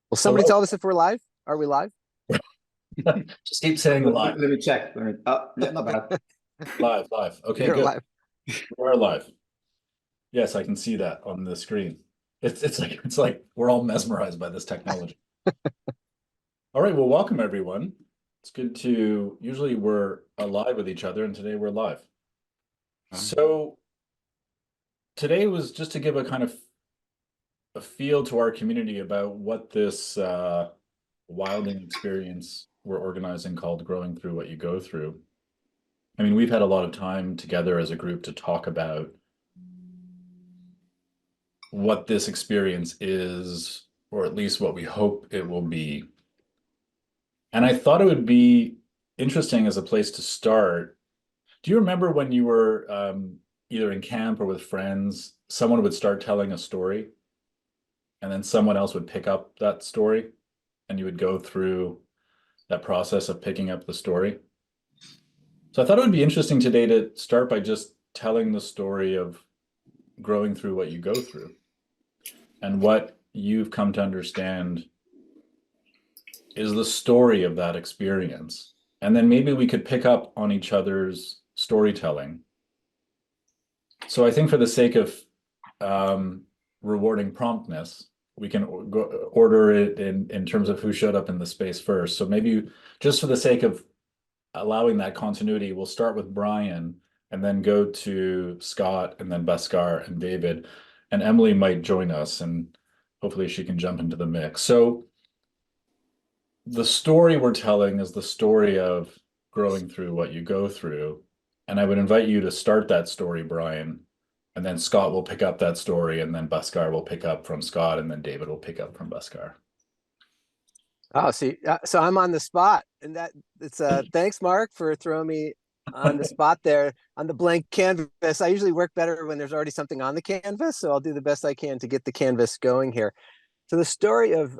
Will somebody Hello? tell us if we're live? Are we live? Just keep saying live, Let me check. Oh, yeah, not bad. live, live. Okay, You're good. live. We're live. Yes, I can see that on the screen. It's like we're all mesmerized by this technology. All right, well, welcome everyone. It's good to usually we're alive with each other, and today we're live. So today was just to give a kind of a feel to our community about what this wilding experience we're organizing called Growing Through What You Go Through. I mean, we've had a lot of time together as a group to talk about what this experience is, or at least what we hope it will be. And I thought it would be interesting as a place to start. Do you remember when you were either in camp or with friends, someone would start telling a story, and then someone else would pick up that story, and you would go through that process of picking up the story? So I thought it would be interesting today to start by just telling the story of growing through what you go through and what you've come to understand is the story of that experience. And then maybe we could pick up on each other's storytelling. So I think for the sake of rewarding promptness, we can order it in terms of who showed up in the space first. So maybe just for the sake of allowing that continuity, we'll start with Brian and then go to Scott and then Bhaskar and David. And Emily might join us and hopefully she can jump into the mix. So the story we're telling is the story of growing through what you go through. And I would invite you to start that story, Brian, and then Scott will pick up that story, and then Bhaskar will pick up from Scott, and then David will pick up from Bhaskar. Oh, see, so I'm on the spot, and that it's thanks, Mark, for throwing me on the spot there on the blank canvas. I usually work better when there's already something on the canvas, so I'll do the best I can to get the canvas going here. So the story of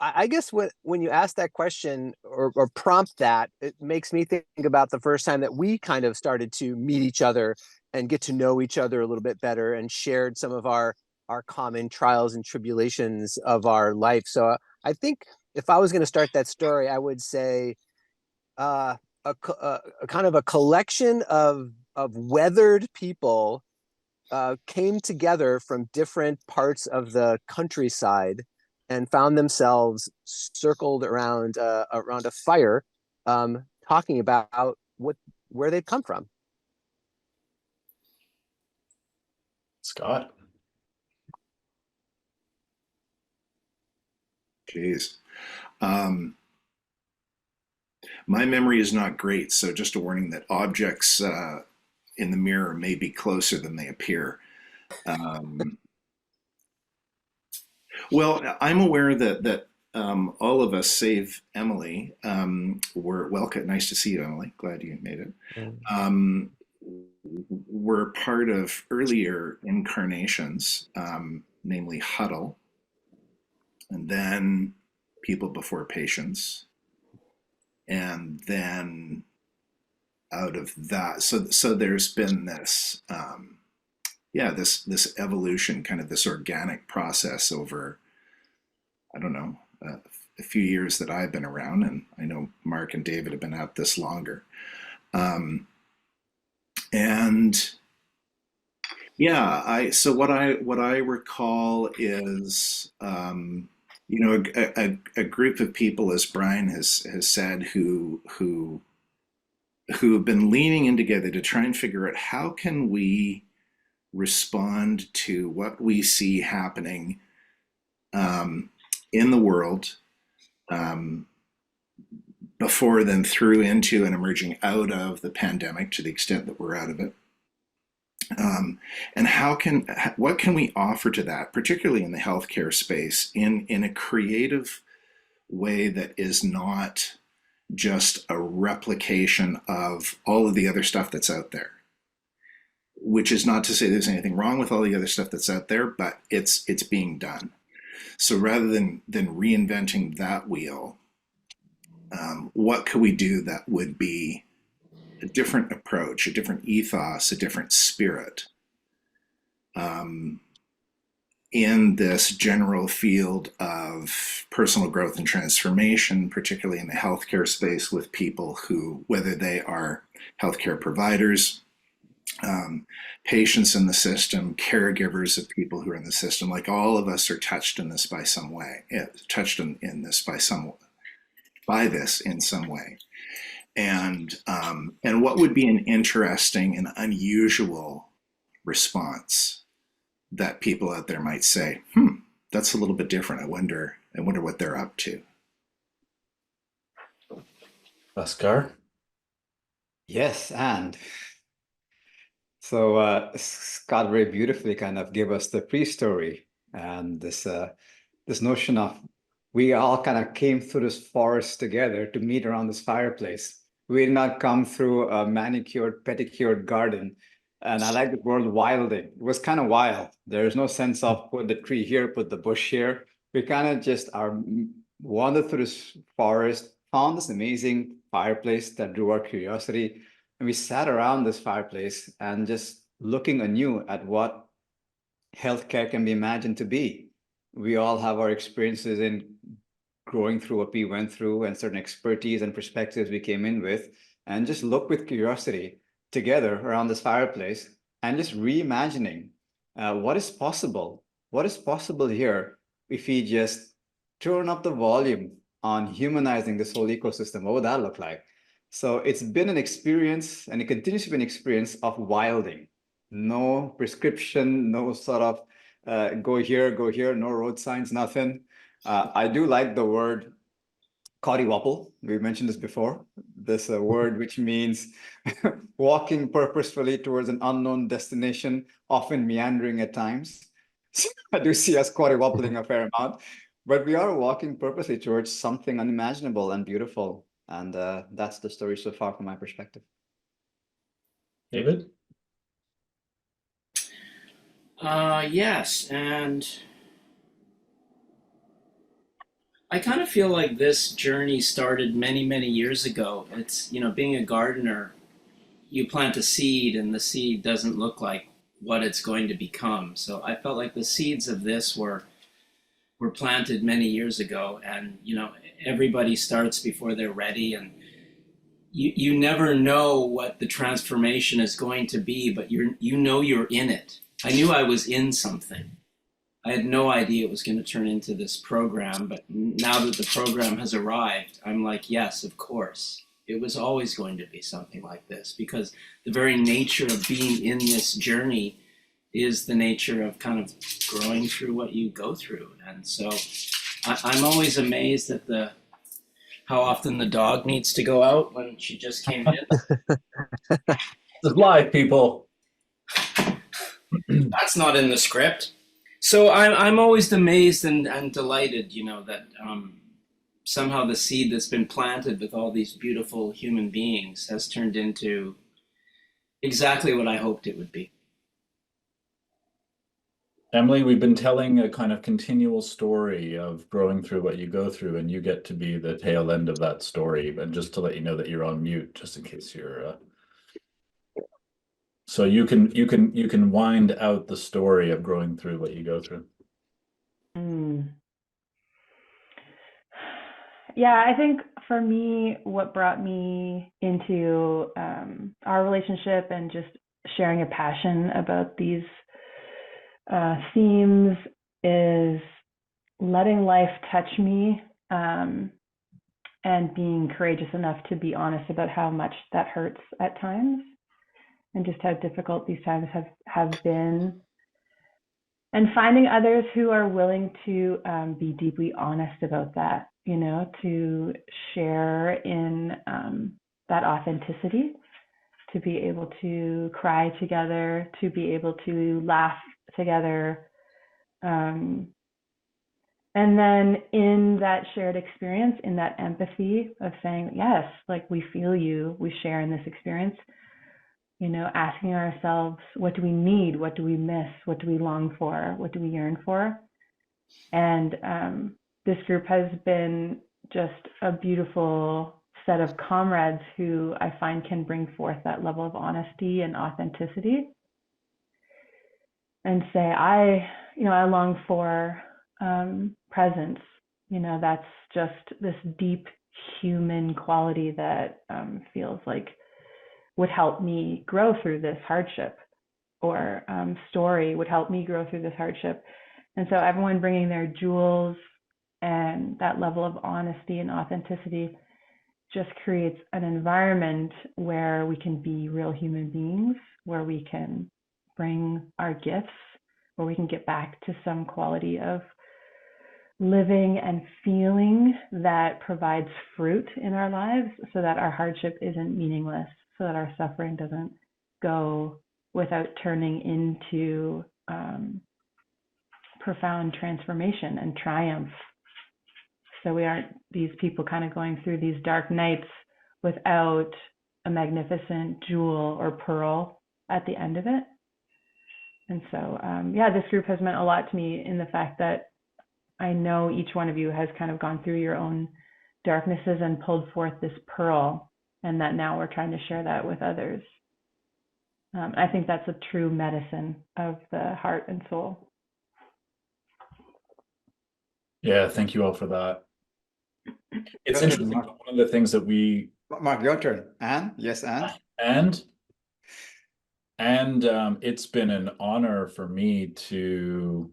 I guess when you ask that question or prompt that, it makes me think about the first time that we kind of started to meet each other and get to know each other a little bit better and shared some of our common trials and tribulations of our life. So I think if I was going to start that story, I would say uh, a kind of a collection of weathered people came together from different parts of the countryside and found themselves circled around a fire, talking about where they've come from. Scott. Jeez. Um, my memory is not great, so just a warning that objects in the mirror may be closer than they appear. Um, well, I'm aware that all of us, save Emily, were welcome. Nice to see you, Emily. Glad you made it. Um, were part of earlier incarnations, namely Huddle, and then People Before Patience, and then out of that, so there's been this this evolution, kind of this organic process over, I don't know, a few years that I've been around, and I know Mark and David have been at this longer. And yeah, I so what I recall is a group of people, as Brian has said, who have been leaning in together to try and figure out how can we respond to what we see happening in the world, um, before then through into and emerging out of the pandemic to the extent that we're out of it. And what can we offer to that, particularly in the healthcare space, in a creative way that is not just a replication of all of the other stuff that's out there? Which is not to say there's anything wrong with all the other stuff that's out there, but it's being done. So rather than reinventing that wheel, what could we do that would be a different approach, a different ethos, a different spirit, in this general field of of personal growth and transformation, particularly in the healthcare space, with people who, whether they are healthcare providers, patients in the system, caregivers of people who are in the system, like all of us are touched in this by some way, touched in this by this in some way. And what would be an interesting and unusual response that people out there might say, that's a little bit different. I wonder what they're up to. Oscar? Yes, and so Scott very beautifully kind of gave us the pre-story and this notion of we all kind of came through this forest together to meet around this fireplace. We did not come through a manicured, pedicured garden. And I like the word wilding. It was kind of wild. There's no sense of put the tree here, put the bush here. We kind of just wandered through this forest, found this amazing fireplace that drew our curiosity. And we sat around this fireplace and just looking anew at what healthcare can be imagined to be. We all have our experiences in growing through what we went through and certain expertise and perspectives we came in with, and just look with curiosity together around this fireplace and just reimagining what is possible. What is possible here if we just turn up the volume on humanizing this whole ecosystem? What would that look like? So it's been an experience, and it continues to be an experience of wilding. No prescription, no sort of go here, no road signs, nothing. I do like the word Wapple. We mentioned this before. This word which means walking purposefully towards an unknown destination, often meandering at times. So I do see us Wappling a fair amount, but we are walking purposely towards something unimaginable and beautiful. And that's the story so far from my perspective. David? Yes, and I kind of feel like this journey started many, many years ago. It's, being a gardener, you plant a seed and the seed doesn't look like what it's going to become. So I felt like the seeds of this were planted many years ago, and, everybody starts before they're ready, and you never know what the transformation is going to be, but you're in it. I knew I was in something. I had no idea it was going to turn into this program, but now that the program has arrived, I'm like, yes, of course. It was always going to be something like this, because the very nature of being in this journey is the nature of kind of growing through what you go through. And so I'm always amazed at how often the dog needs to go out when she just came in. This is live, people. That's not in the script. So I'm always amazed and delighted, that somehow the seed that's been planted with all these beautiful human beings has turned into exactly what I hoped it would be. Emily, we've been telling a kind of continual story of growing through what you go through, and you get to be the tail end of that story. And just to let you know that you're on mute, just in case you're. So you can wind out the story of growing through what you go through. Yeah, I think for me, what brought me into our relationship and just sharing a passion about these themes is letting life touch me, and being courageous enough to be honest about how much that hurts at times, and just how difficult these times have been, and finding others who are willing to be deeply honest about that, to share in that authenticity, to be able to cry together, to be able to laugh together. And then in that shared experience, in that empathy of saying, yes, like we feel you, we share in this experience, asking ourselves, what do we need? What do we miss? What do we long for? What do we yearn for? And this group has been just a beautiful set of comrades who I find can bring forth that level of honesty and authenticity, and say, I long for presence. That's just this deep human quality that feels like would help me grow through this hardship, or story would help me grow through this hardship. And so everyone bringing their jewels and that level of honesty and authenticity just creates an environment where we can be real human beings, where we can bring our gifts, where we can get back to some quality of living and feeling that provides fruit in our lives, so that our hardship isn't meaningless, so that our suffering doesn't go without turning into profound transformation and triumph. So we aren't these people kind of going through these dark nights without a magnificent jewel or pearl at the end of it. And so, this group has meant a lot to me, in the fact that I know each one of you has kind of gone through your own darknesses and pulled forth this pearl, and that now we're trying to share that with others. I think that's a true medicine of the heart and soul. Yeah, thank you all for that. It's Your turn, interesting. Mark. One of the things that Mark, your turn. Anne? Yes, Anne? and it's been an honor for me to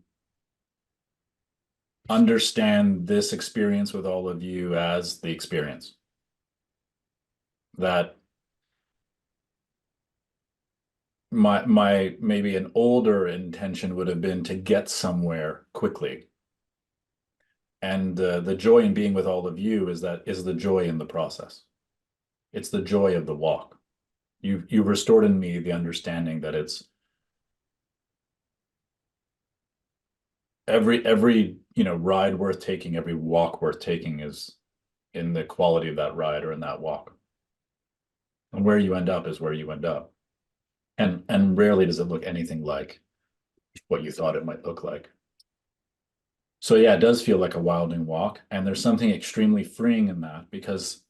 understand this experience with all of you as the experience. That my maybe an older intention would have been to get somewhere quickly. And the joy in being with all of you is the joy in the process. It's the joy of the walk. You've restored in me the understanding that it's every ride worth taking, every walk worth taking is in the quality of that ride or in that walk. And where you end up is where you end up. And rarely does it look anything like what you thought it might look like. So yeah, it does feel like a wilding walk, and there's something extremely freeing in that, because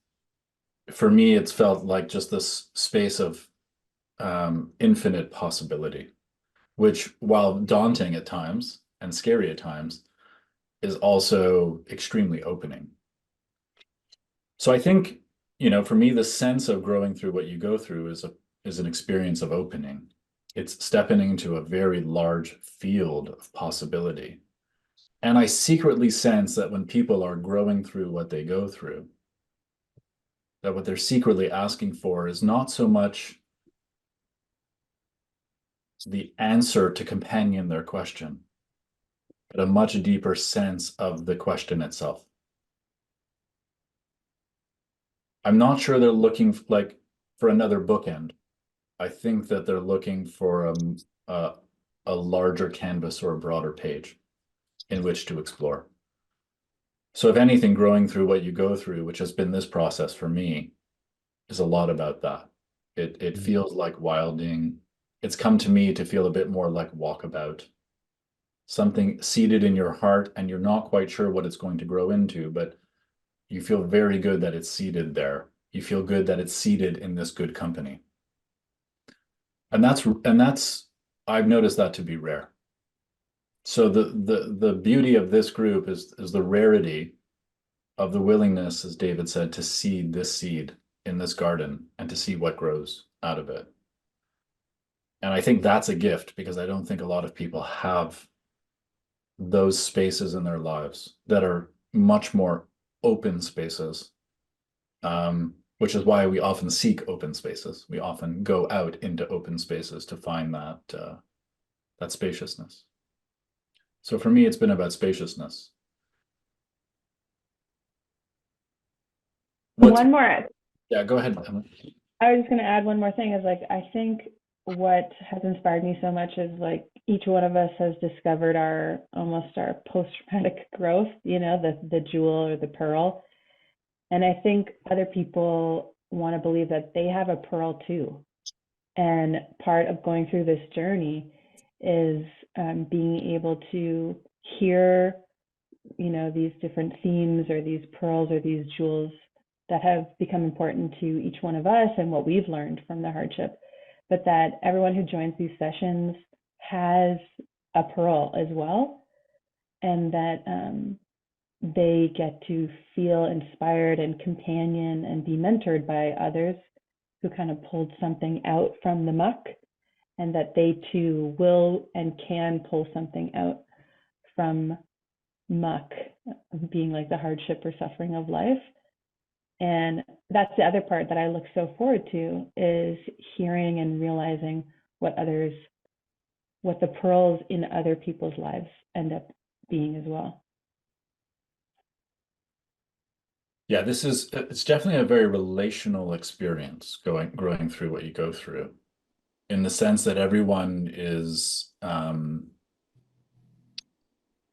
for me it's felt like just this space of infinite possibility, which, while daunting at times and scary at times, is also extremely opening. So I think, for me, the sense of growing through what you go through is an experience of opening. It's stepping into a very large field of possibility. And I secretly sense that when people are growing through what they go through, that what they're secretly asking for is not so much the answer to companion their question, but a much deeper sense of the question itself. I'm not sure they're looking for another bookend. I think that they're looking for a larger canvas or a broader page in which to explore. So if anything, growing through what you go through, which has been this process for me, is a lot about that. It feels like wilding. It's come to me to feel a bit more like walkabout. Something seated in your heart, and you're not quite sure what it's going to grow into, but you feel very good that it's seated there. You feel good that it's seated in this good company. And that's I've noticed that to be rare. So the beauty of this group is the rarity of the willingness, as David said, to seed this seed in this garden and to see what grows out of it. And I think that's a gift, because I don't think a lot of people have those spaces in their lives that are much more open spaces, which is why we often seek open spaces. We often go out into open spaces to find that spaciousness. So for me, it's been about spaciousness. One more. Yeah, go ahead, Emma. I was just going to add one more thing. Is like, I think what has inspired me so much is like each one of us has discovered our post-traumatic growth, the jewel or the pearl. And I think other people want to believe that they have a pearl too. And part of going through this journey is being able to hear, these different themes or these pearls or these jewels that have become important to each one of us and what we've learned from the hardship, but that everyone who joins these sessions has a pearl as well. And that they get to feel inspired and companion and be mentored by others who kind of pulled something out from the muck, and that they too will and can pull something out from muck, being like the hardship or suffering of life. And that's the other part that I look so forward to, is hearing and realizing what the pearls in other people's lives end up being as well. Yeah, it's definitely a very relational experience growing through what you go through, in the sense that everyone is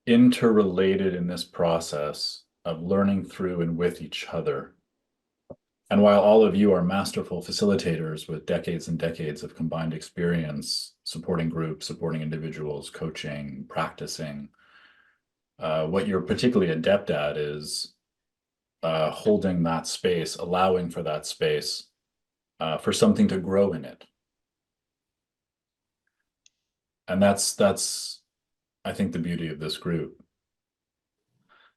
interrelated in this process of learning through and with each other. And while all of you are masterful facilitators with decades and decades of combined experience, supporting groups, supporting individuals, coaching, practicing, what you're particularly adept at is holding that space, allowing for that space, for something to grow in it. And that's I think the beauty of this group.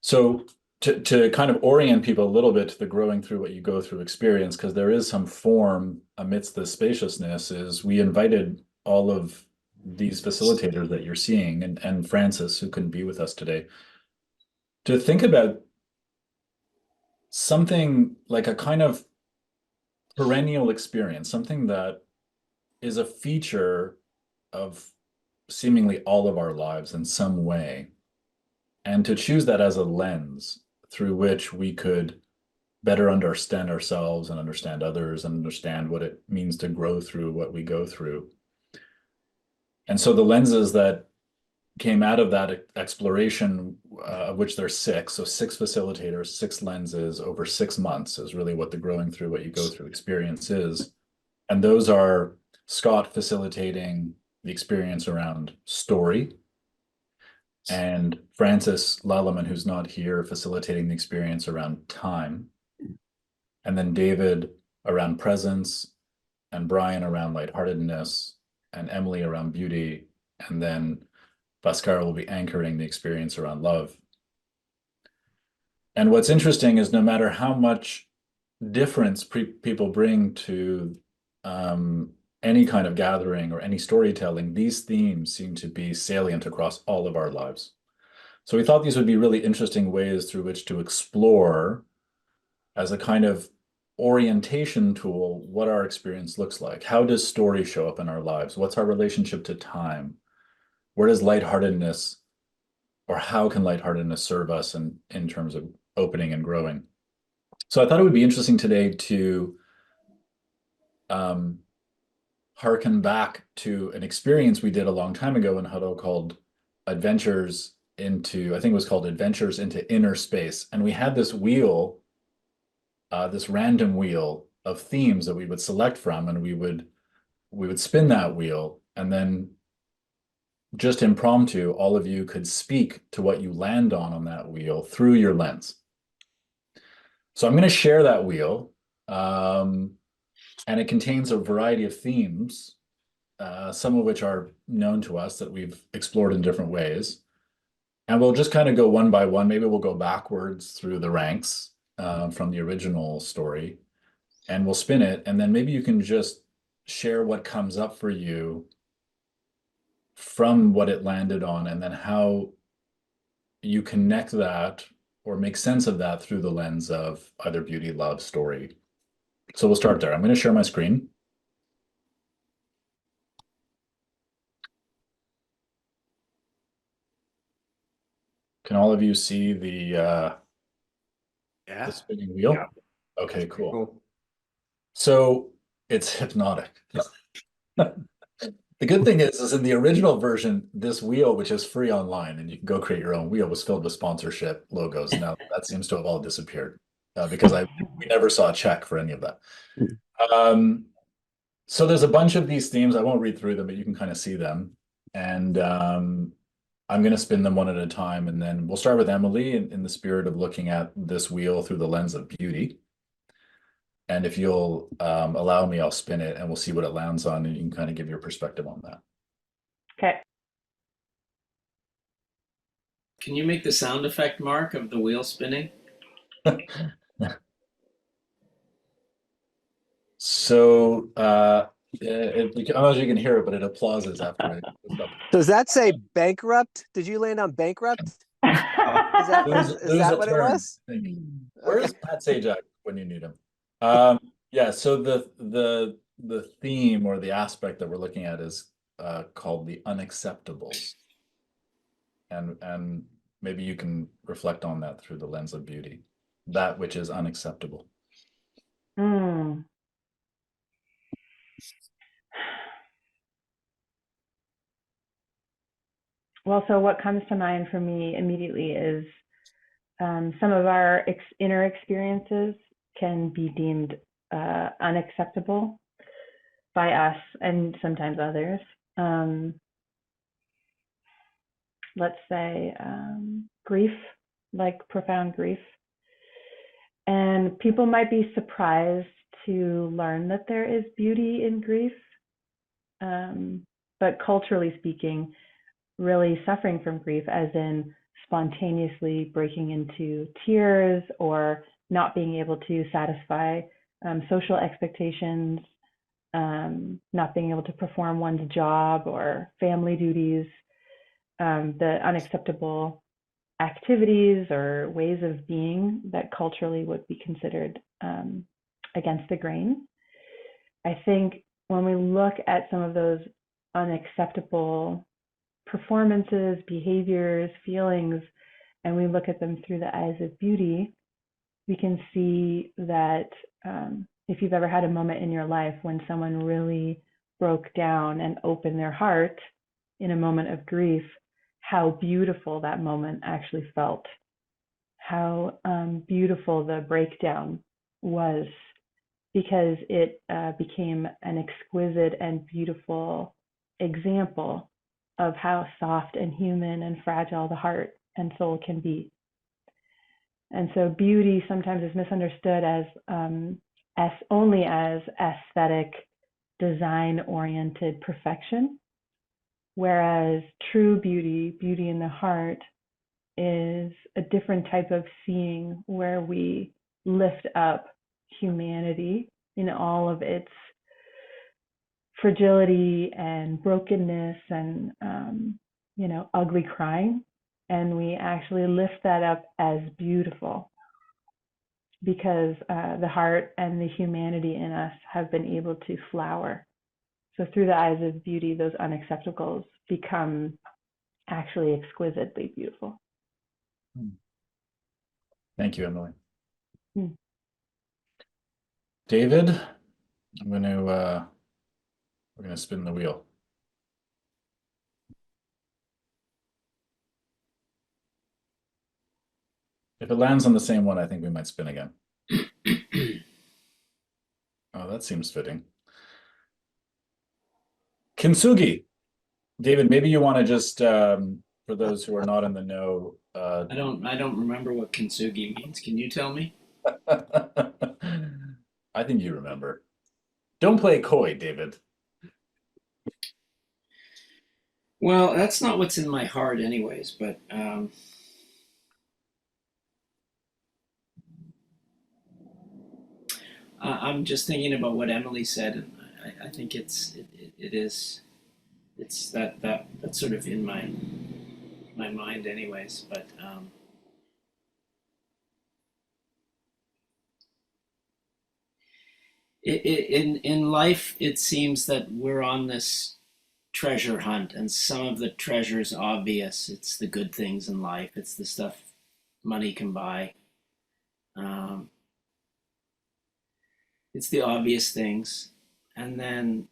So to kind of orient people a little bit to the growing through what you go through experience, because there is some form amidst the spaciousness, is we invited all of these facilitators that you're seeing, and Francis, who couldn't be with us today, to think about something like a kind of perennial experience, something that is a feature of seemingly all of our lives in some way, and to choose that as a lens through which we could better understand ourselves and understand others and understand what it means to grow through what we go through. And so the lenses that came out of that exploration, of which there's 6, so 6 facilitators, 6 lenses over 6 months, is really what the growing through what you go through experience is. And those are Scott facilitating the experience around story, and Francis Lalaman, who's not here, facilitating the experience around time, and then David around presence, and Brian around lightheartedness, and Emily around beauty, and then Bhaskar will be anchoring the experience around love. And what's interesting is no matter how much difference people bring to any kind of gathering or any storytelling, these themes seem to be salient across all of our lives. So we thought these would be really interesting ways through which to explore, as a kind of orientation tool, what our experience looks like. How does story show up in our lives? What's our relationship to time? Where does lightheartedness, or how can lightheartedness serve us in terms of opening and growing? So I thought it would be interesting today to harken back to an experience we did a long time ago in Huddle called Adventures into, I think it was called Adventures into Inner Space. And we had this wheel, this random wheel of themes that we would select from, and we would spin that wheel, and then just impromptu, all of you could speak to what you land on that wheel through your lens. So I'm going to share that wheel, and it contains a variety of themes, some of which are known to us that we've explored in different ways. And we'll just kind of go one by one. Maybe we'll go backwards through the ranks from the original story, and we'll spin it. And then maybe you can just share what comes up for you from what it landed on, and then how you connect that or make sense of that through the lens of either beauty, love, story. So we'll start there. I'm going to share my screen. Can all of you see the spinning wheel? Yeah. Okay, cool. So it's hypnotic. The good thing is in the original version, this wheel, which is free online, and you can go create your own wheel, was filled with sponsorship logos. Now that seems to have all disappeared because we never saw a check for any of that. So there's a bunch of these themes. I won't read through them, but you can kind of see them. And I'm going to spin them one at a time. And then we'll start with Emily in the spirit of looking at this wheel through the lens of beauty. And if you'll allow me, I'll spin it and we'll see what it lands on, and you can kind of give your perspective on that. Okay. Can you make the sound effect, Mark, of the wheel spinning? So I don't know if you can hear it, but it applauses after I stop. Does that say bankrupt? Did you land on bankrupt? Is Lose that a what it turn. was? Where's Okay. Pat Sajak when you need him? Yeah, so the theme or the aspect that we're looking at is called the unacceptables. And maybe you can reflect on that through the lens of beauty, that which is unacceptable. Mm. Well, so what comes to mind for me immediately is some of our inner experiences can be deemed unacceptable by us and sometimes others. Let's say grief, like profound grief. And people might be surprised to learn that there is beauty in grief. But culturally speaking, really suffering from grief, as in spontaneously breaking into tears or not being able to satisfy social expectations, not being able to perform one's job or family duties, the unacceptable activities or ways of being that culturally would be considered against the grain. I think when we look at some of those unacceptable performances, behaviors, feelings, and we look at them through the eyes of beauty, we can see that if you've ever had a moment in your life when someone really broke down and opened their heart in a moment of grief, how beautiful that moment actually felt, how beautiful the breakdown was, because it became an exquisite and beautiful example of how soft and human and fragile the heart and soul can be. And so beauty sometimes is misunderstood as only as aesthetic, design-oriented perfection, whereas true beauty, beauty in the heart, is a different type of seeing where we lift up humanity in all of its fragility and brokenness and ugly crying, and we actually lift that up as beautiful because the heart and the humanity in us have been able to flower. So through the eyes of beauty, those unacceptables become actually exquisitely beautiful. Thank you, Emily. Hmm. David, we're gonna spin the wheel. If it lands on the same one, I think we might spin again. Oh, that seems fitting. Kintsugi. David, maybe you want to just, for those who are not in the know, I don't remember what kintsugi means. Can you tell me? I think you remember. Don't play coy, David. Well, that's not what's in my heart, anyways. But I'm just thinking about what Emily said, and I think it is it's that's sort of in my mind, anyways. But in life, it seems that we're on this treasure hunt, and some of the treasure's obvious. It's the good things in life. It's the stuff money can buy. Um, it's the obvious things, and then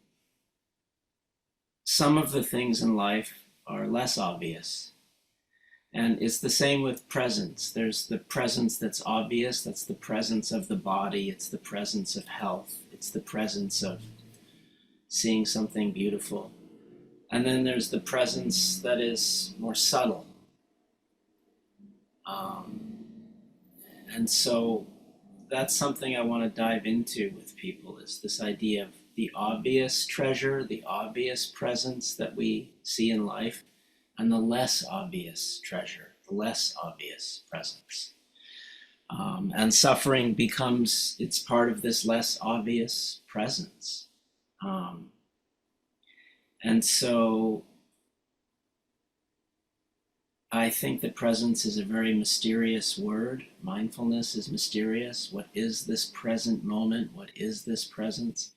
some of the things in life are less obvious. And it's the same with presence. There's the presence that's obvious, that's the presence of the body, it's the presence of health, it's the presence of seeing something beautiful. And then there's the presence that is more subtle. And so that's something I want to dive into with people, is this idea of the obvious treasure, the obvious presence that we see in life, and the less obvious treasure, the less obvious presence. And suffering becomes, it's part of this less obvious presence. And so I think that presence is a very mysterious word. Mindfulness is mysterious. What is this present moment? What is this presence?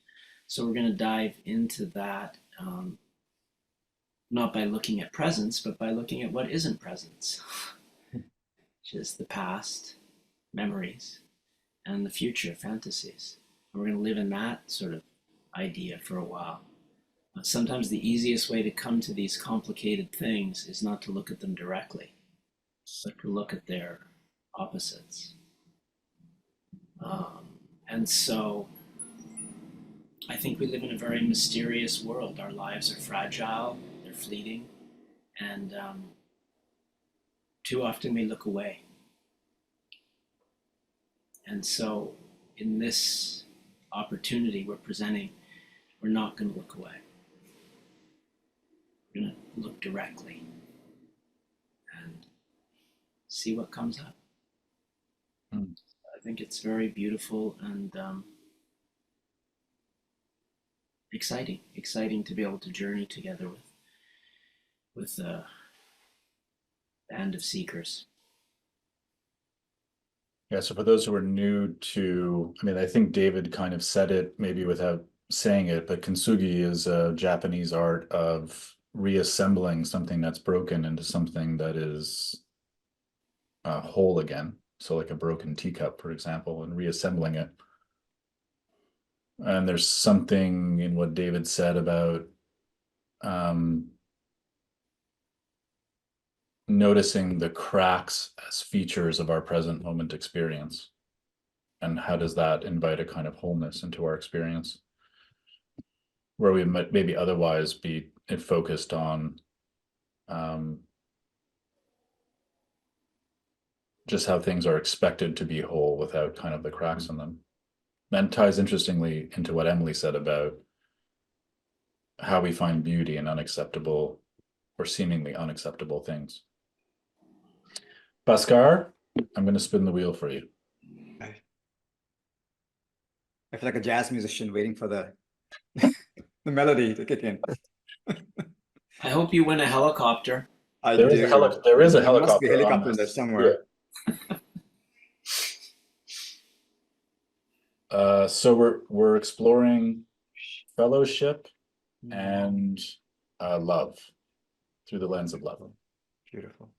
So we're going to dive into that, not by looking at presence, but by looking at what isn't presence, which is the past, memories, and the future, fantasies. And we're going to live in that sort of idea for a while. Sometimes the easiest way to come to these complicated things is not to look at them directly, but to look at their opposites. And so I think we live in a very mysterious world. Our lives are fragile, they're fleeting, and too often we look away. And so in this opportunity we're presenting, we're not going to look away. We're going to look directly and see what comes up. I think it's very beautiful and exciting to be able to journey together with a band of seekers. Yeah, so for those who are new to, I mean, I think David kind of said it maybe without saying it, but kintsugi is a Japanese art of reassembling something that's broken into something that is whole again. So like a broken teacup, for example, and reassembling it. And there's something in what David said about noticing the cracks as features of our present moment experience. And how does that invite a kind of wholeness into our experience? Where we might maybe otherwise be focused on just how things are expected to be whole without kind of the cracks in them. That ties interestingly into what Emily said about how we find beauty in unacceptable or seemingly unacceptable things. Bhaskar, I'm going to spin the wheel for you. I feel like a jazz musician waiting for the the melody to kick in. I hope you win a helicopter. There is a helicopter There must be a on helicopter in there this. somewhere. Yeah. So we're exploring fellowship and love through the lens of love. Beautiful.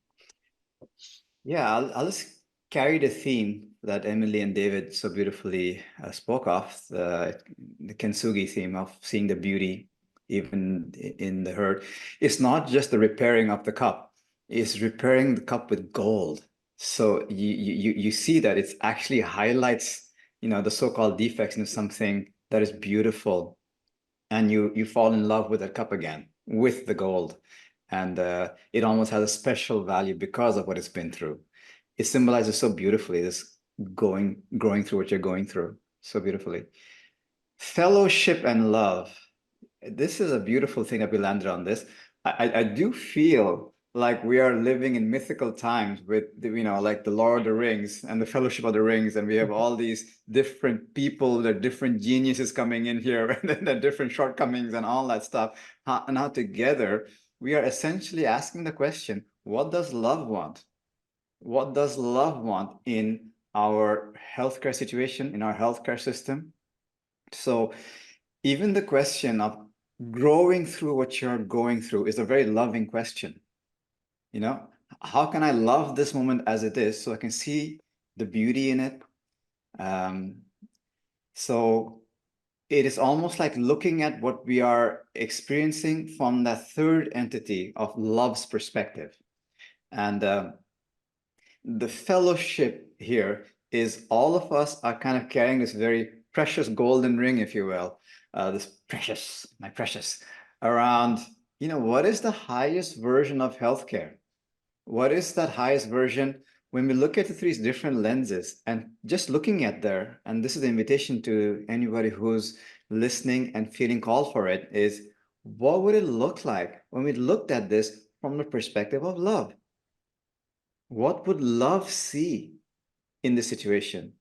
Yeah, I'll just carry the theme that Emily and David so beautifully spoke of, the kintsugi theme of seeing the beauty even in the hurt. It's not just the repairing of the cup, it's repairing the cup with gold. So you see that it actually highlights, the so-called defects into something that is beautiful, and you fall in love with that cup again with the gold. And it almost has a special value because of what it's been through. It symbolizes so beautifully this growing through what you're going through so beautifully. Fellowship and love. This is a beautiful thing that we landed on this. I do feel like we are living in mythical times with, like the Lord of the Rings and the Fellowship of the Rings, and we have all these different people, the different geniuses coming in here, and then the different shortcomings and all that stuff. And now together, we are essentially asking the question, what does love want? What does love want in our healthcare situation, in our healthcare system? So even the question of growing through what you're going through is a very loving question. How can I love this moment as it is so I can see the beauty in it? So it is almost like looking at what we are experiencing from that third entity of love's perspective. And the fellowship here is all of us are kind of carrying this very precious golden ring, if you will, my precious, around, what is the highest version of healthcare? What is that highest version? When we look at it through these different lenses and just looking at there, and this is the invitation to anybody who's listening and feeling called for it, is what would it look like when we looked at this from the perspective of love? What would love see in this situation?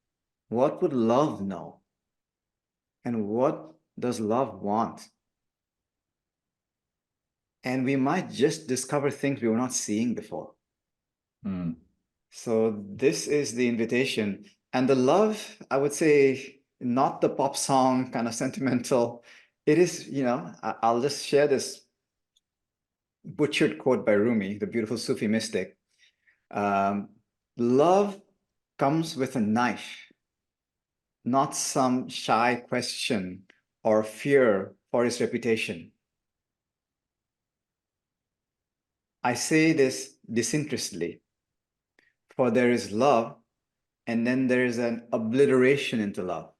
What would love know? And what does love want? And we might just discover things we were not seeing before. Hmm. So this is the invitation. And the love, I would say, not the pop song kind of sentimental. It is, I'll just share this butchered quote by Rumi, the beautiful Sufi mystic. Um, Love comes with a knife, not some shy question or fear for his reputation. I say this disinterestedly, for there is love, and then there is an obliteration into love.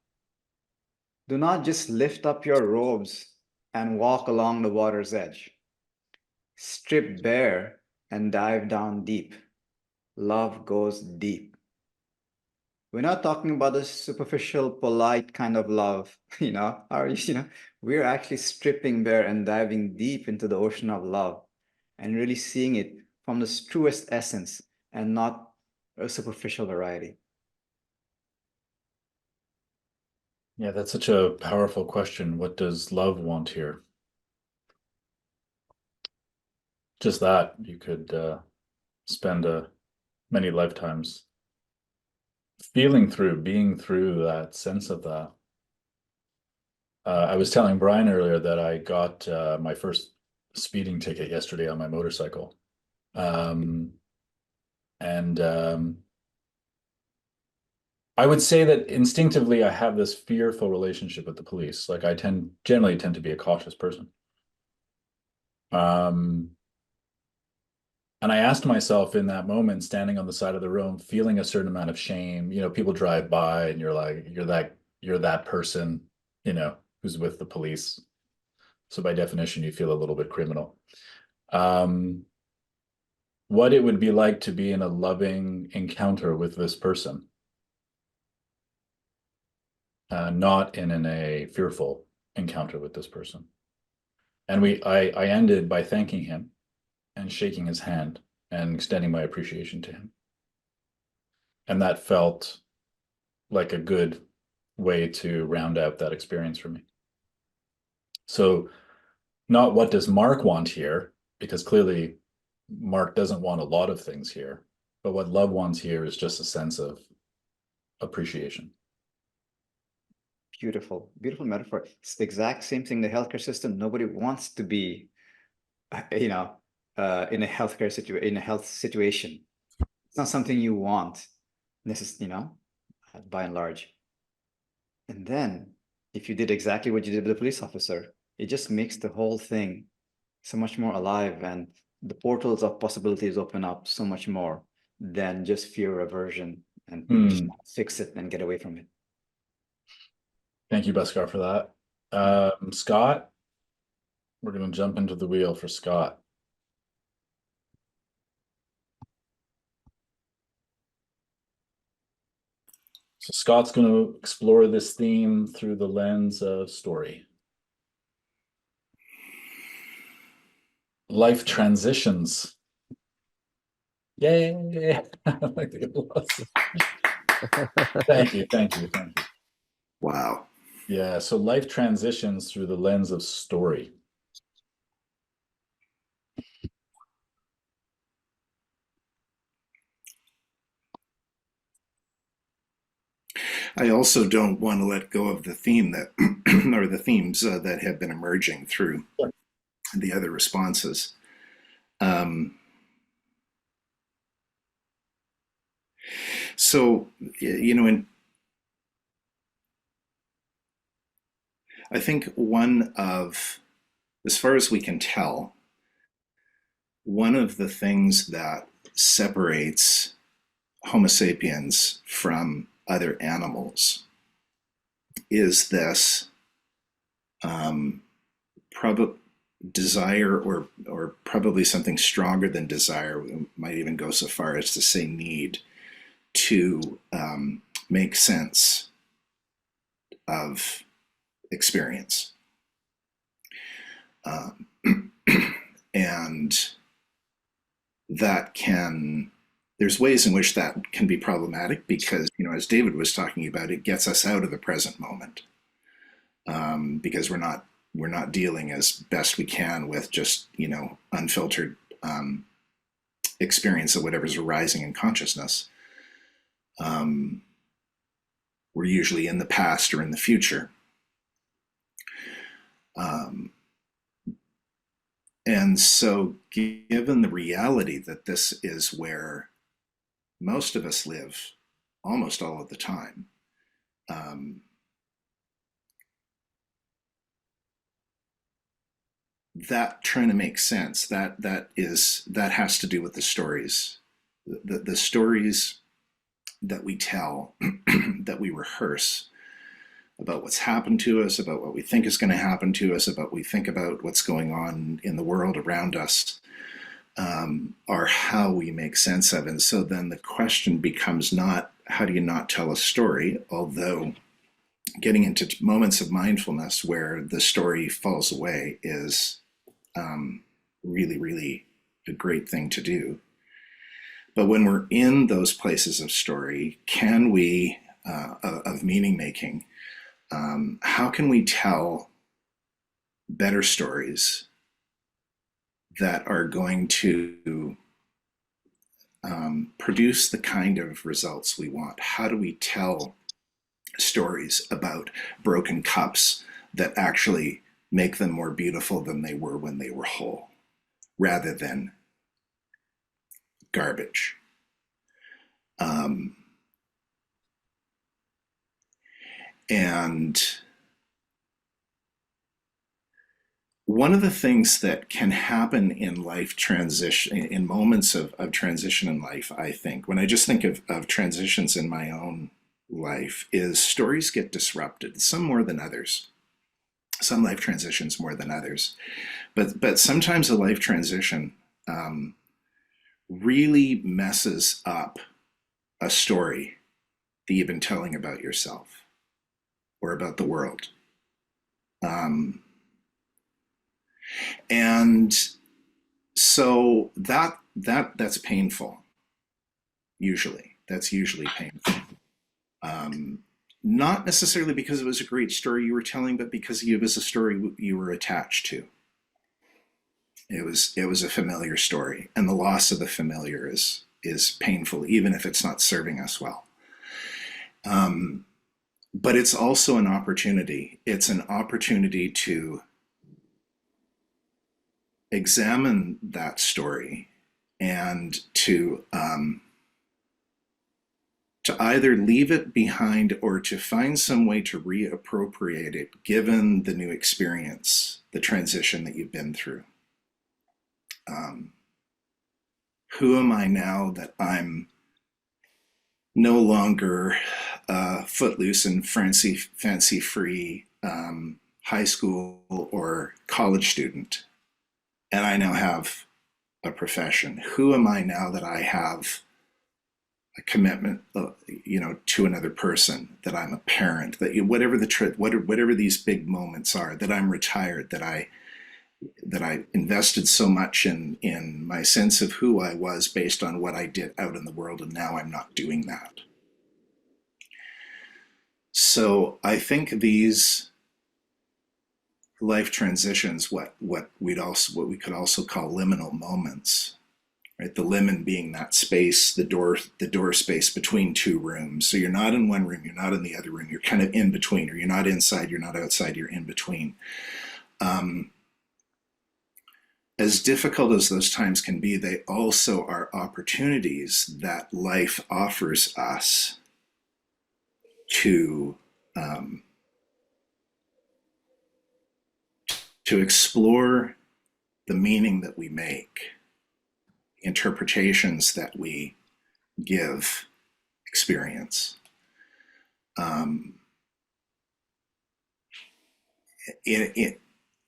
Do not just lift up your robes and walk along the water's edge. Strip bare and dive down deep. Love goes deep. We're not talking about the superficial, polite kind of love, we're actually stripping bare and diving deep into the ocean of love and really seeing it from the truest essence and not a superficial variety. Yeah, that's such a powerful question. What does love want here? Just that you could spend many lifetimes feeling through, being through that sense of that. I was telling Brian earlier that I got my first speeding ticket yesterday on my motorcycle. And I would say that instinctively I have this fearful relationship with the police. Like I generally tend to be a cautious person. And I asked myself in that moment, standing on the side of the road, feeling a certain amount of shame. People drive by and you're like, you're that person, who's with the police. So by definition, you feel a little bit criminal. What it would be like to be in a loving encounter with this person, not in a fearful encounter with this person. And I ended by thanking him and shaking his hand and extending my appreciation to him. And that felt like a good way to round out that experience for me. So not what does Mark want here, because clearly Mark doesn't want a lot of things here, but what love wants here is just a sense of appreciation. Beautiful, beautiful metaphor. It's the exact same thing in the healthcare system. Nobody wants to be, in a health situation. It's not something you want. This is, by and large. And then if you did exactly what you did with the police officer, it just makes the whole thing so much more alive, and the portals of possibilities open up so much more than just fear or aversion and just fix it and get away from it. Thank you, Bhaskar, for that. Scott, we're going to jump into the wheel for Scott. So Scott's going to explore this theme through the lens of story. Life transitions. Yay! Like the applause. Thank you. Wow. Yeah, so life transitions through the lens of story. I also don't want to let go of the theme that, or the themes that have been emerging through the other responses. So, I think as far as we can tell, one of the things that separates Homo sapiens from other animals is this desire, or probably something stronger than desire. We might even go so far as to say need to make sense of experience. And that can there's ways in which that can be problematic because, as David was talking about, it gets us out of the present moment, because we're not dealing as best we can with just unfiltered experience of whatever's arising in consciousness. We're usually in the past or in the future. And so, given the reality that this is where most of us live almost all of the time, that trying to make sense, that has to do with the stories, the stories that we tell, that we rehearse about what's happened to us, about what we think is going to happen to us, about what we think about what's going on in the world around us, are how we make sense of it. And so then the question becomes not how do you not tell a story, although getting into moments of mindfulness where the story falls away is really, really a great thing to do. But when we're in those places of story, can we, of meaning making, how can we tell better stories that are going to produce the kind of results we want? How do we tell stories about broken cups that actually make them more beautiful than they were when they were whole, rather than garbage? And one of the things that can happen in life transition, in moments of transition in life, I think, when I just think of transitions in my own life, is stories get disrupted, some more than others, some life transitions more than others. But sometimes a life transition really messes up a story that you've been telling about yourself or about the world. And so that's painful. That's usually painful. Not necessarily because it was a great story you were telling, but because it was a story you were attached to. It was a familiar story, and the loss of the familiar is painful, even if it's not serving us well. But it's also an opportunity. It's an opportunity to examine that story and to either leave it behind or to find some way to reappropriate it, given the new experience, the transition that you've been through. Who am I now that I'm no longer footloose and fancy-free high school or college student, and I now have a profession? Who am I now that I have a commitment, to another person, that I'm a parent, that whatever these big moments are, that I'm retired, that I invested so much in my sense of who I was based on what I did out in the world, and now I'm not doing that. So I think these life transitions, what we could also call liminal moments, right? The limen being that space, the door space between two rooms. So you're not in one room, you're not in the other room, you're kind of in between, or you're not inside, you're not outside, you're in between. As difficult as those times can be, they also are opportunities that life offers us to explore the meaning that we make, interpretations that we give experience.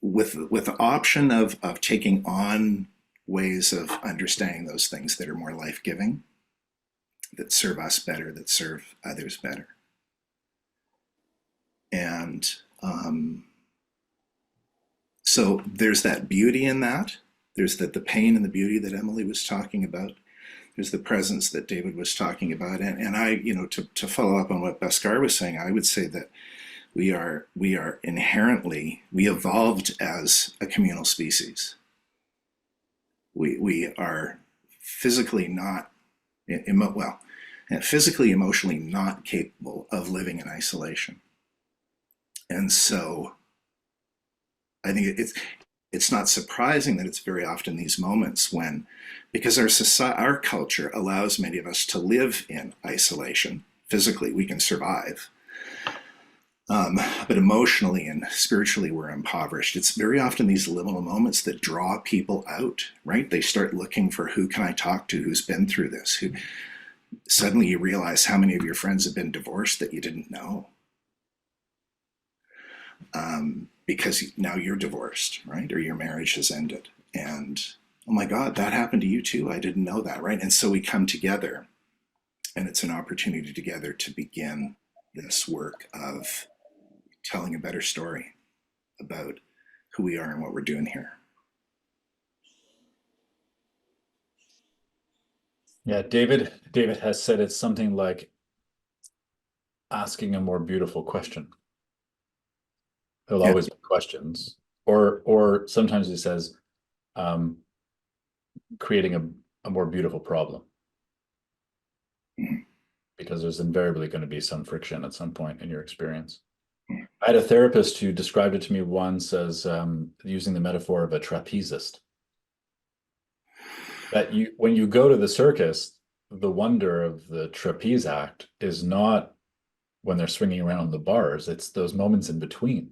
With the option of taking on ways of understanding those things that are more life-giving, that serve us better, that serve others better. And so there's that beauty in that. There's the pain and the beauty that Emily was talking about. There's the presence that David was talking about, and I, to follow up on what Bhaskar was saying, I would say that we are inherently, we evolved as a communal species. We are physically not, physically, emotionally not capable of living in isolation. And so I think it's not surprising that it's very often these moments when, because our culture allows many of us to live in isolation. Physically, we can survive. But emotionally and spiritually, we're impoverished. It's very often these little moments that draw people out, right? They start looking for, who can I talk to who's been through this? Who suddenly you realize how many of your friends have been divorced that you didn't know. Because now you're divorced, right? Or your marriage has ended. And, oh my God, that happened to you too. I didn't know that, right? And so we come together, and it's an opportunity together to begin this work of telling a better story about who we are and what we're doing here. Yeah, David has said it's something like asking a more beautiful question. There'll always be questions, or sometimes he says, creating a more beautiful problem, because there's invariably going to be some friction at some point in your experience. I had a therapist who described it to me once as using the metaphor of a trapezist. That when you go to the circus, the wonder of the trapeze act is not when they're swinging around the bars, it's those moments in between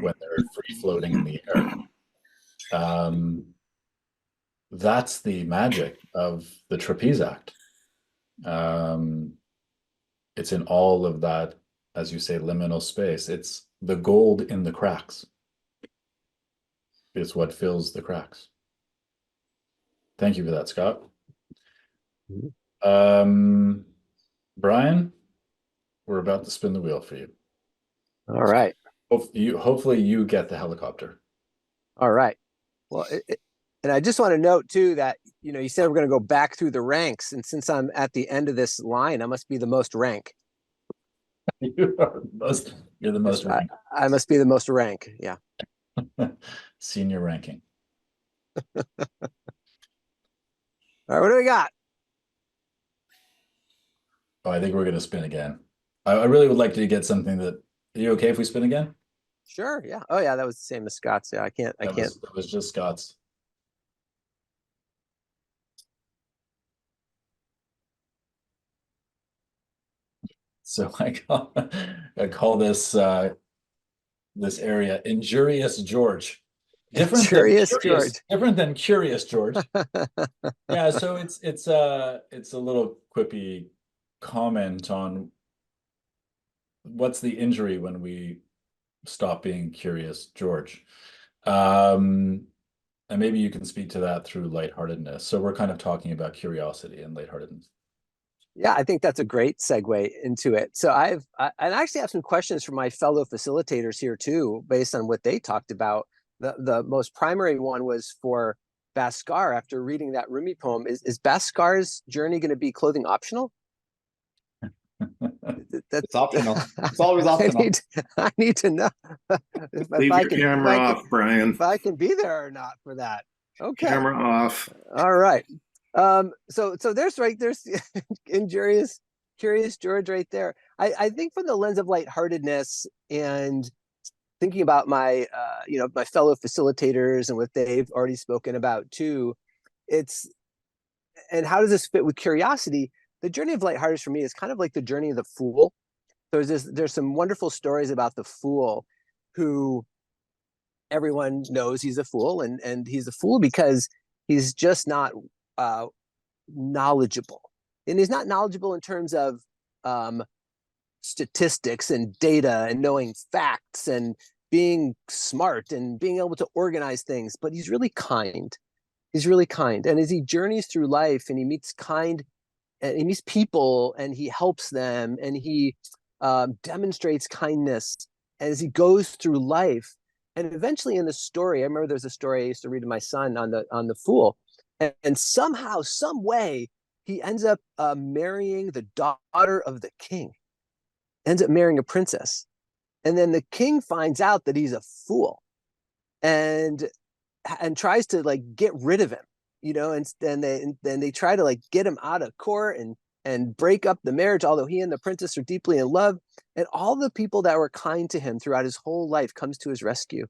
when they're free floating in the air. That's the magic of the trapeze act. It's in all of that, as you say, liminal space. It's the gold in the cracks. It's what fills the cracks. Thank you for that, Scott. Brian, we're about to spin the wheel for you. All right. Hopefully you get the helicopter. All right. Well, and I just want to note too that, you said we're going to go back through the ranks. And since I'm at the end of this line, I must be the most rank. You're the most ranked. I must be the most rank. Yeah. Senior ranking. All right. What do we got? Oh, I think we're going to spin again. I really would like to get something that, are you okay if we spin again? Sure. Yeah. Oh yeah. That was the same as Scott's. Yeah. I can't. That was just Scott's. So I call this this area Injurious George. Different than Curious George. Yeah, so it's a little quippy comment on what's the injury when we stop being curious, George. And maybe you can speak to that through lightheartedness. So we're kind of talking about curiosity and lightheartedness. Yeah, I think that's a great segue into it. So I actually have some questions from my fellow facilitators here too, based on what they talked about. The most primary one was for Bhaskar after reading that Rumi poem. Is Bhaskar's journey going to be clothing optional? It's optional. It's always optional. I need to know Leave your camera off, Brian. If I can be there or not for that. Okay. Camera off. All right. So there's injurious, curious George right there. I think from the lens of lightheartedness and thinking about my my fellow facilitators and what they've already spoken about too, and how does this fit with curiosity? The journey of lightheartedness for me is kind of like the journey of the fool. There's some wonderful stories about the fool who everyone knows he's a fool, and he's a fool because he's just not knowledgeable. And he's not knowledgeable in terms of statistics and data and knowing facts and being smart and being able to organize things, but he's really kind. He's really kind. And as he journeys through life and he meets people and he helps them and he demonstrates kindness as he goes through life. And eventually in the story, I remember there's a story I used to read to my son on the fool. And somehow, some way, he ends up marrying the daughter of the king, ends up marrying a princess. And then the king finds out that he's a fool and tries to like get rid of him, you know, and then they try to like get him out of court and break up the marriage, although he and the princess are deeply in love. And all the people that were kind to him throughout his whole life comes to his rescue,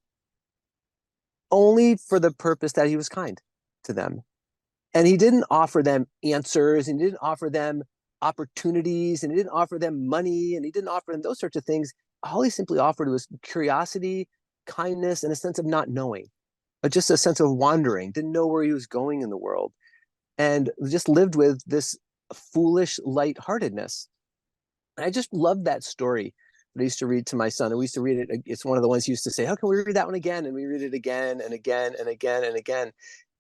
only for the purpose that he was kind to them. And he didn't offer them answers, and he didn't offer them opportunities, and he didn't offer them money, and he didn't offer them those sorts of things. All he simply offered was curiosity, kindness, and a sense of not knowing, but just a sense of wandering, didn't know where he was going in the world, and just lived with this foolish lightheartedness. And I just loved that story that I used to read to my son. And we used to read it. It's one of the ones he used to say, "How can we read that one again?" And we read it again and again and again and again.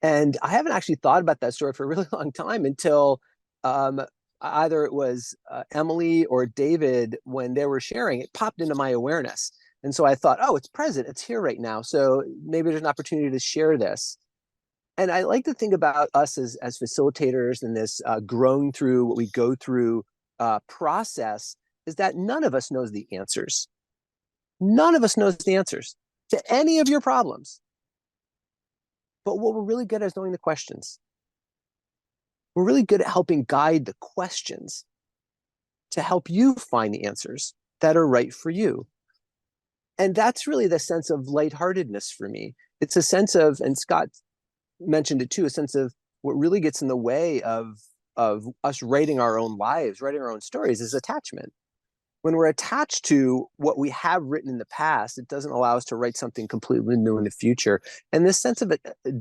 And I haven't actually thought about that story for a really long time until either it was Emily or David, when they were sharing, it popped into my awareness. And so I thought, oh, it's present, it's here right now. So maybe there's an opportunity to share this. And I like to think about us as facilitators and this growing through what we go through process, is that none of us knows the answers. None of us knows the answers to any of your problems. But what we're really good at is knowing the questions. We're really good at helping guide the questions to help you find the answers that are right for you. And that's really the sense of lightheartedness for me. It's a sense of, and Scott mentioned it too, a sense of what really gets in the way of us writing our own lives, writing our own stories, is attachment. When we're attached to what we have written in the past, it doesn't allow us to write something completely new in the future. And this sense of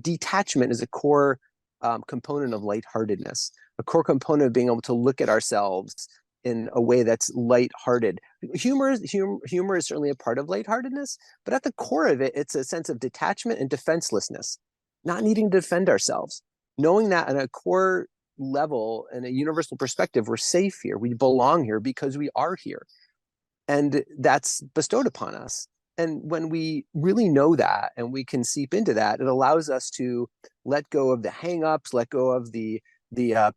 detachment is a core component of lightheartedness, a core component of being able to look at ourselves in a way that's lighthearted. Humor is certainly a part of lightheartedness, but at the core of it, it's a sense of detachment and defenselessness, not needing to defend ourselves, knowing that on a core level and a universal perspective, we're safe here, we belong here because we are here, and that's bestowed upon us. And when we really know that and we can seep into that, it allows us to let go of the hang-ups, let go of the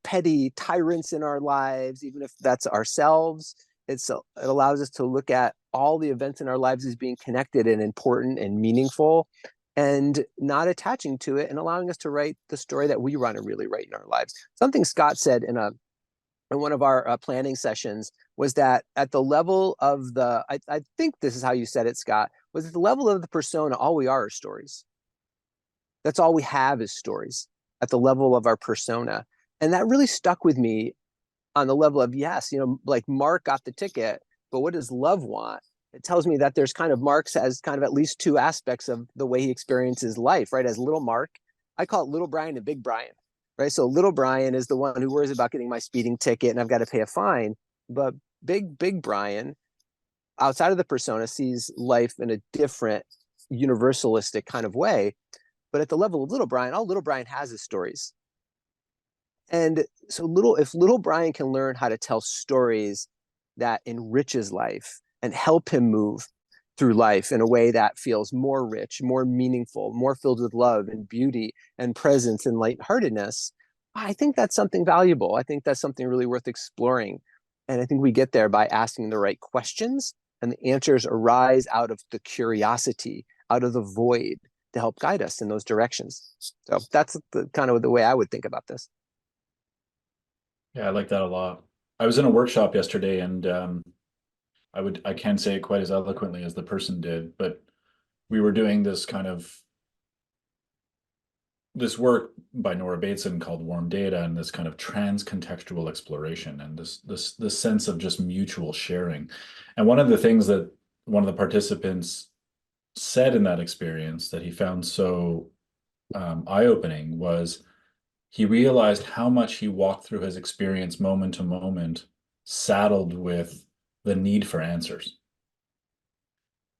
petty tyrants in our lives, even if that's ourselves. It allows us to look at all the events in our lives as being connected and important and meaningful, and not attaching to it, and allowing us to write the story that we want to really write in our lives. Something Scott said in one of our planning sessions was that at the level of I think this is how you said it, Scott, was at the level of the persona, all we are stories. That's all we have is stories at the level of our persona. And that really stuck with me on the level of, yes, like Mark got the ticket, but what does love want? It tells me that there's kind of Mark's has kind of at least two aspects of the way he experiences life, right? As little Mark, I call it little Brian and big Brian, right? So little Brian is the one who worries about getting my speeding ticket and I've got to pay a fine. But big Brian, outside of the persona, sees life in a different universalistic kind of way. But at the level of little Brian, all little Brian has is stories. And so if little Brian can learn how to tell stories that enriches life and help him move through life in a way that feels more rich, more meaningful, more filled with love and beauty and presence and lightheartedness, I think that's something valuable. I think that's something really worth exploring. And I think we get there by asking the right questions, and the answers arise out of the curiosity, out of the void, to help guide us in those directions. So that's the kind of the way I would think about this. Yeah, I like that a lot. I was in a workshop yesterday, and I can't say it quite as eloquently as the person did, but we were doing this work by Nora Bateson called Warm Data, and this kind of trans-contextual exploration, and this sense of just mutual sharing. And one of the things that one of the participants said in that experience that he found so eye-opening was he realized how much he walked through his experience moment to moment, saddled with the need for answers.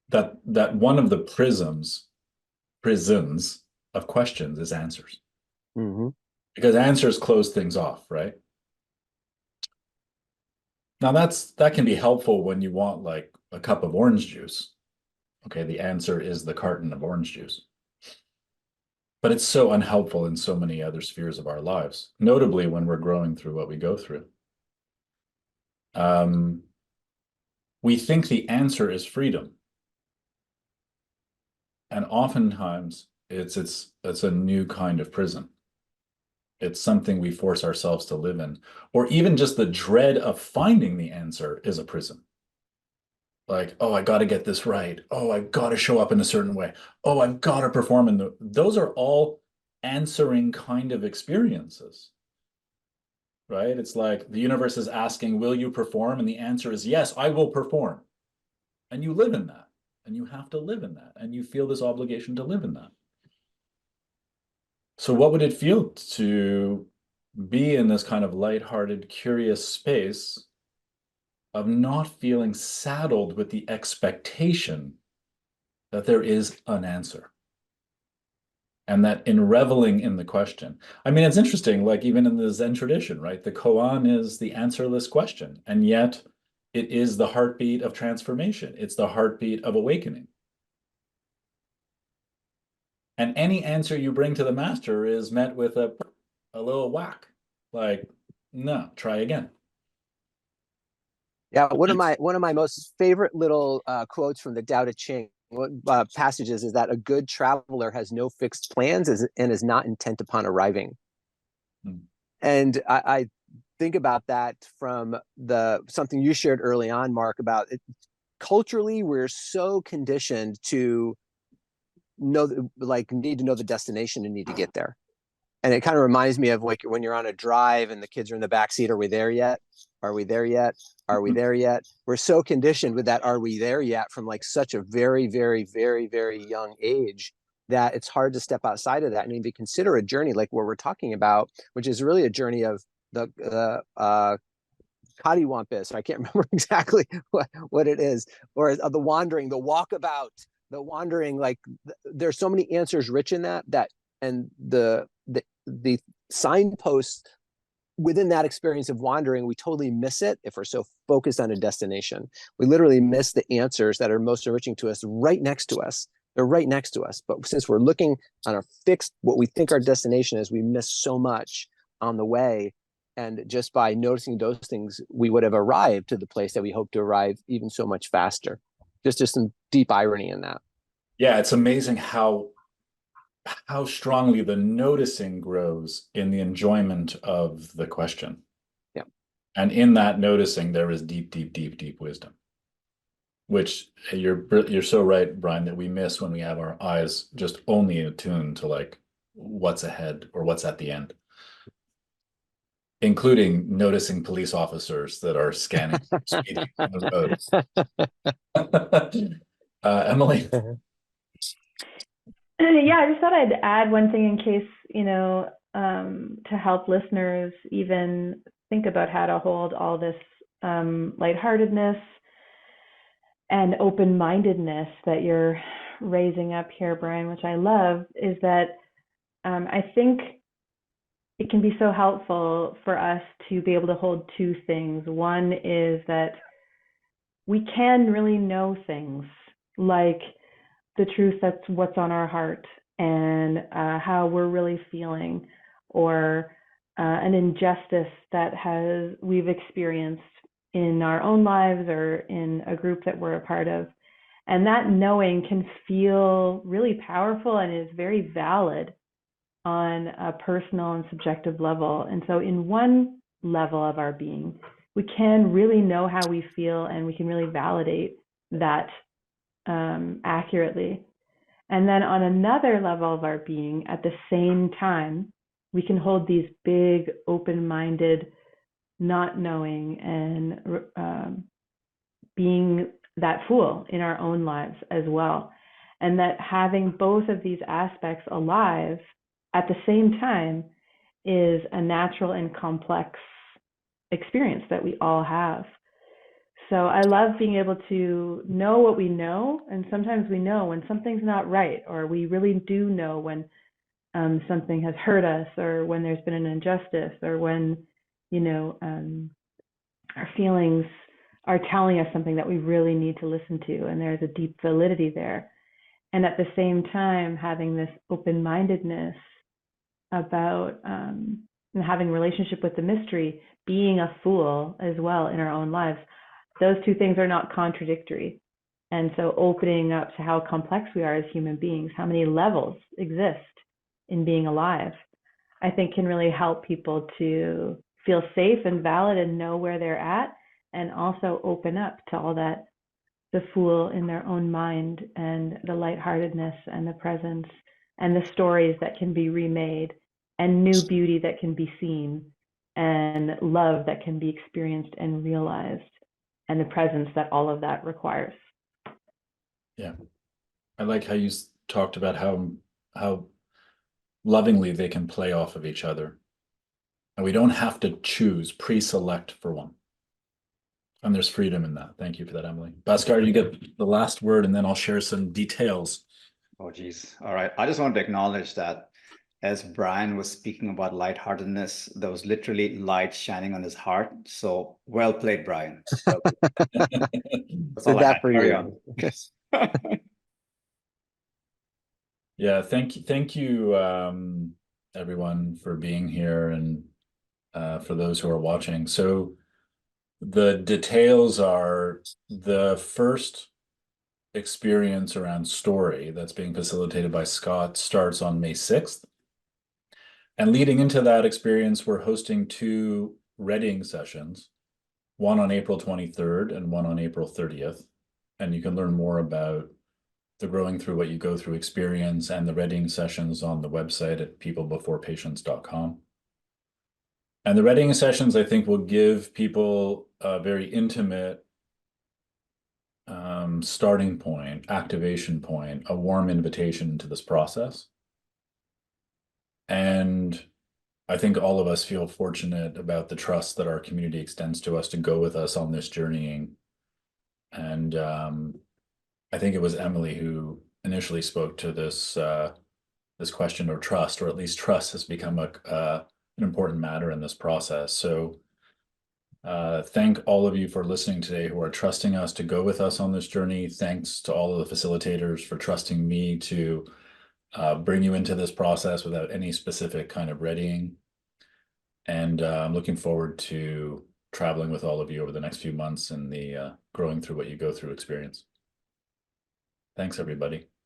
That one of the prisons of questions is answers. Mm-hmm. Because answers close things off, right? Now that can be helpful when you want like a cup of orange juice. Okay, the answer is the carton of orange juice. But it's so unhelpful in so many other spheres of our lives, notably when we're growing through what we go through. We think the answer is freedom. And oftentimes it's a new kind of prison. It's something we force ourselves to live in, or even just the dread of finding the answer is a prison. Like, oh, I got to get this right. Oh, I got to show up in a certain way. Oh, I've got to perform in those are all answering kind of experiences, right? It's like the universe is asking, will you perform? And the answer is yes, I will perform. And you live in that, and you have to live in that, and you feel this obligation to live in that. So what would it feel to be in this kind of lighthearted, curious space of not feeling saddled with the expectation that there is an answer? And that in reveling in the question, I mean, it's interesting, like even in the Zen tradition, right? The koan is the answerless question, and yet it is the heartbeat of transformation. It's the heartbeat of awakening. And any answer you bring to the master is met with a little whack, like, no, try again. Yeah, one of my most favorite little quotes from the Tao Te Ching passages is that a good traveler has no fixed plans and is not intent upon arriving. Hmm. And I think about that from something you shared early on, Mark, about it. Culturally, we're so conditioned to need to know the destination and need to get there. And it kind of reminds me of like when you're on a drive and the kids are in the back seat. Are we there yet? Are we there yet? Are we there yet? We're so conditioned with that. Are we there yet? From like such a very, very, very, very young age that it's hard to step outside of that and even consider a journey like what we're talking about, which is really a journey of the Kadiwampus. I can't remember exactly what it is, or the wandering, the walkabout, the wandering. Like there's so many answers rich in that and the signposts within that experience of wandering, we totally miss it if we're so focused on a destination. We literally miss the answers that are most enriching to us right next to us. They're right next to us. But since we're looking on a fixed, what we think our destination is, we miss so much on the way. And just by noticing those things, we would have arrived to the place that we hope to arrive even so much faster. Just some deep irony in that. Yeah, it's amazing how strongly the noticing grows in the enjoyment of the question. Yeah. And in that noticing, there is deep, deep, deep, deep wisdom, which you're so right, Brian, that we miss when we have our eyes just only attuned to like what's ahead or what's at the end, including noticing police officers that are scanning speeding on the road. Emily? Yeah, I just thought I'd add one thing in case, to help listeners even think about how to hold all this lightheartedness and open-mindedness that you're raising up here, Brian, which I love, is that I think it can be so helpful for us to be able to hold two things. One is that we can really know things like the truth, that's what's on our heart and how we're really feeling, or an injustice that we've experienced in our own lives or in a group that we're a part of. And that knowing can feel really powerful and is very valid on a personal and subjective level. And so in one level of our being, we can really know how we feel and we can really validate that accurately. And then on another level of our being, at the same time, we can hold these big, open-minded, not knowing and being that fool in our own lives as well. And that having both of these aspects alive at the same time is a natural and complex experience that we all have. So I love being able to know what we know, and sometimes we know when something's not right, or we really do know when something has hurt us, or when there's been an injustice, or when our feelings are telling us something that we really need to listen to, and there's a deep validity there. And at the same time, having this open-mindedness about and having a relationship with the mystery, being a fool as well in our own lives. Those two things are not contradictory. And so opening up to how complex we are as human beings, how many levels exist in being alive, I think can really help people to feel safe and valid and know where they're at, and also open up to all that, the fool in their own mind, and the lightheartedness and the presence and the stories that can be remade, and new beauty that can be seen, and love that can be experienced and realized, and the presence that all of that requires. Yeah. I like how you talked about how lovingly they can play off of each other. And we don't have to choose, pre-select for one. And there's freedom in that. Thank you for that, Emily. Bhaskar, you get the last word, and then I'll share some details. Oh, geez. All right. I just want to acknowledge that as Brian was speaking about lightheartedness, there was literally light shining on his heart. So well played, Brian. Well played. That's all Did I that had. for Carry you. on. Yeah, thank you, everyone, for being here, and for those who are watching. So the details are the first experience around story that's being facilitated by Scott starts on May 6th. And leading into that experience, we're hosting 2 reading sessions, one on April 23rd and one on April 30th. And you can learn more about the Growing Through What You Go Through experience and the reading sessions on the website at peoplebeforepatience.com. And the reading sessions, I think, will give people a very intimate starting point, activation point, a warm invitation to this process. And I think all of us feel fortunate about the trust that our community extends to us to go with us on this journeying. And I think it was Emily who initially spoke to this this question of trust, or at least trust has become an important matter in this process. So thank all of you for listening today who are trusting us to go with us on this journey. Thanks to all of the facilitators for trusting me to bring you into this process without any specific kind of readying. And I'm looking forward to traveling with all of you over the next few months in the Growing Through What You Go Through experience. Thanks, everybody.